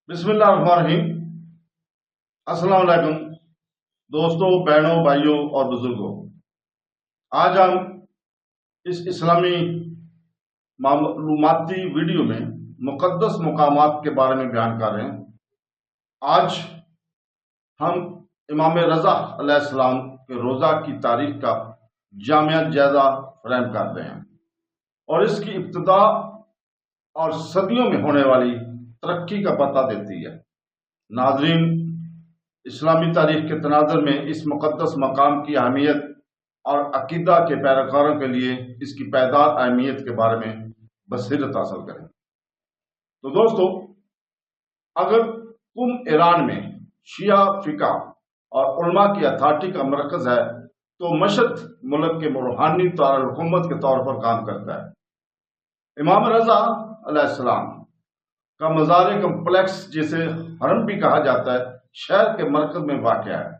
بسم اللہ الرحمن الرحیم۔ السلام علیکم دوستوں، بہنوں، بھائیوں اور بزرگوں۔ آج ہم اس اسلامی معلوماتی ویڈیو میں مقدس مقامات کے بارے میں بیان کر رہے ہیں۔ آج ہم امام رضا علیہ السلام کے روزہ کی تاریخ کا جامع جائزہ فراہم کر رہے ہیں اور اس کی ابتدا اور صدیوں میں ہونے والی ترقی کا پتہ دیتی ہے۔ ناظرین، اسلامی تاریخ کے تناظر میں اس مقدس مقام کی اہمیت اور عقیدہ کے پیروکاروں کے لیے اس کی پائیدار اہمیت کے بارے میں بصیرت حاصل کریں۔ تو دوستو، اگر قم ایران میں شیعہ فقہ اور علماء کی اتھارٹی کا مرکز ہے تو مشہد ملک کے روحانی دارالحکومت کے طور پر کام کرتا ہے۔ امام رضا علیہ السلام کا مزار کمپلیکس، جسے حرم بھی کہا جاتا ہے، شہر کے مرکز میں واقع ہے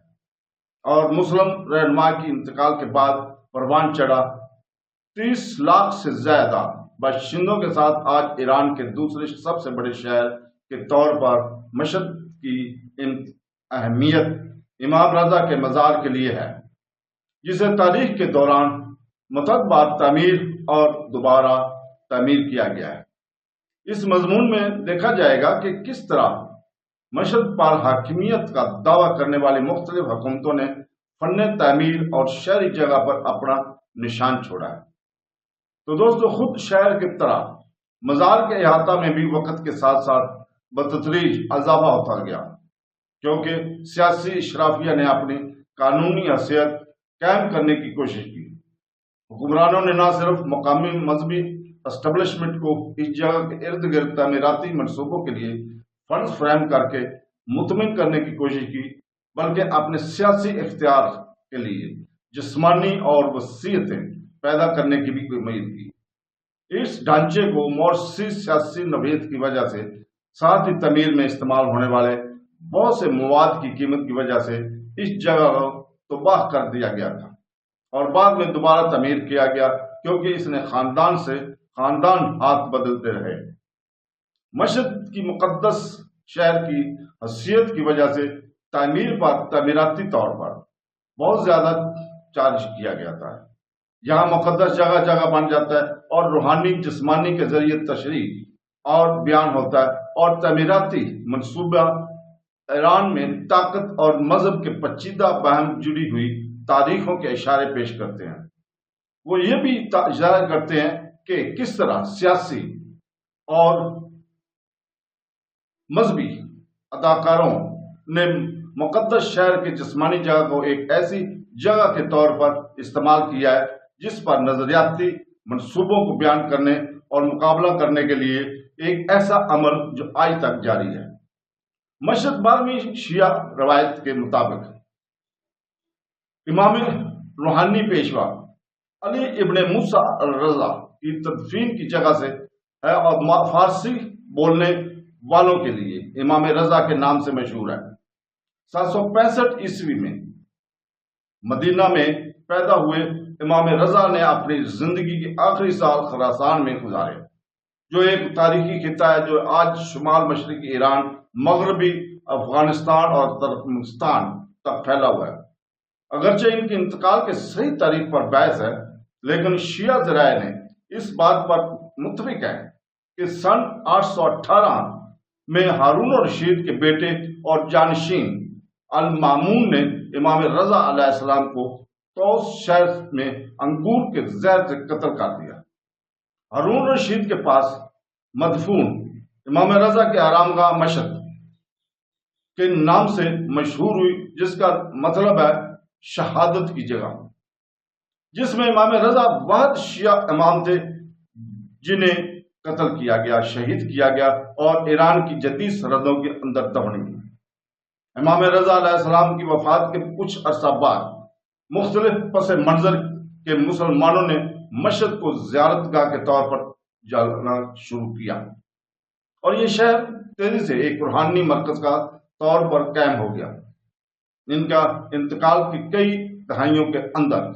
اور مسلم رہنما کی انتقال کے بعد پروان چڑھا 30 لاکھ سے زیادہ باشندوں کے ساتھ آج ایران کے دوسرے سب سے بڑے شہر کے طور پر مشہد کی اہمیت امام رضا کے مزار کے لیے ہے، جسے تاریخ کے دوران متعدد بار تعمیر اور دوبارہ تعمیر کیا گیا ہے۔ اس مضمون میں دیکھا جائے گا کہ کس طرح مشہد پر حاکمیت کا دعویٰ کرنے والی مختلف حکومتوں نے فن تعمیر اور شہری جگہ پر اپنا نشان چھوڑا ہے۔ تو دوستو، خود شہر کی طرح مزار کے احاطہ میں بھی وقت کے ساتھ ساتھ بتدریج اضافہ ہوتا گیا، کیونکہ سیاسی اشرافیہ نے اپنی قانونی حیثیت قائم کرنے کی کوشش کی۔ حکمرانوں نے نہ صرف مقامی مذہبی اسٹیبلشمنٹ کو اس جگہ کے ارد گرد تعمیراتی منصوبوں کے لیے فنڈز فراہم کر کے مطمئن کرنے کی کوشش کی، بلکہ اپنے سیاسی اختیار کے لیے جسمانی اور وصیتیں پیدا کرنے کی بھی امید کی۔ اس ڈھانچے کو مورثی سیاسی نوعیت کی وجہ سے، ساتھ ہی تعمیر میں استعمال ہونے والے بہت سے مواد کی قیمت کی وجہ سے اس جگہ کو تباہ کر دیا گیا تھا اور بعد میں دوبارہ تعمیر کیا گیا، کیونکہ اس نے خاندان سے خاندان ہاتھ بدلتے رہے۔ مشہد کی مقدس شہر کی حیثیت کی وجہ سے تعمیر پر تعمیراتی طور پر بہت زیادہ چارج کیا گیا تھا۔ یہاں مقدس جگہ جگہ بن جاتا ہے اور روحانی جسمانی کے ذریعے تشریح اور بیان ہوتا ہے، اور تعمیراتی منصوبہ ایران میں طاقت اور مذہب کے پیچیدہ باہم جڑی ہوئی تاریخوں کے اشارے پیش کرتے ہیں۔ وہ یہ بھی اشارہ کرتے ہیں کہ کس طرح سیاسی اور مذہبی اداکاروں نے مقدس شہر کے جسمانی جگہ کو ایک ایسی جگہ کے طور پر استعمال کیا ہے جس پر نظریاتی منصوبوں کو بیان کرنے اور مقابلہ کرنے کے لیے ایک ایسا عمل جو آج تک جاری ہے۔ مشہد 12ویں شیعہ روایت کے مطابق امام روحانی پیشوا علی ابن موسیٰ الرضا کی تدفین کی جگہ سے ہے اور فارسی بولنے والوں کے لیے امام رضا کے نام سے مشہور ہے۔ 765 عیسوی میں مدینہ میں پیدا ہوئے امام رضا نے اپنی زندگی کے آخری سال خراسان میں گزارے، جو ایک تاریخی خطہ ہے جو آج شمال مشرقی ایران، مغربی افغانستان اور ترکمانستان تک پھیلا ہوا ہے۔ اگرچہ ان کے انتقال کے صحیح تاریخ پر بحث ہے، لیکن شیعہ ذرائع نے اس بات پر متفق ہے کہ سن 818 میں ہارون الرشید کے بیٹے اور جانشین المامون نے امام رضا علیہ السلام کو طوس شہر میں انگور کے زہر سے قتل کر دیا۔ ہارون الرشید کے پاس مدفون امام رضا کے آرامگاہ مشہد کے نام سے مشہور ہوئی، جس کا مطلب ہے شہادت کی جگہ، جس میں امام رضا واحد شیعہ امام تھے جنہیں قتل کیا گیا، شہید کیا گیا اور ایران کی جدید سرحدوں کے اندر دفن ہوئے۔ امام رضا علیہ السلام کی وفات کے کچھ عرصہ بعد مختلف پس منظر کے مسلمانوں نے مشہد کو زیارت گاہ کے طور پر جانا شروع کیا اور یہ شہر تیزی سے ایک روحانی مرکز کا طور پر قائم ہو گیا۔ ان کا انتقال کی کئی دہائیوں کے اندر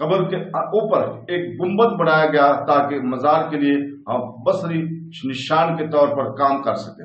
قبر کے اوپر ایک گنبد بنایا گیا تاکہ مزار کے لیے بصری نشان کے طور پر کام کر سکے۔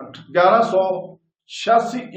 1186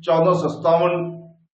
1457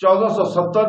1470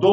2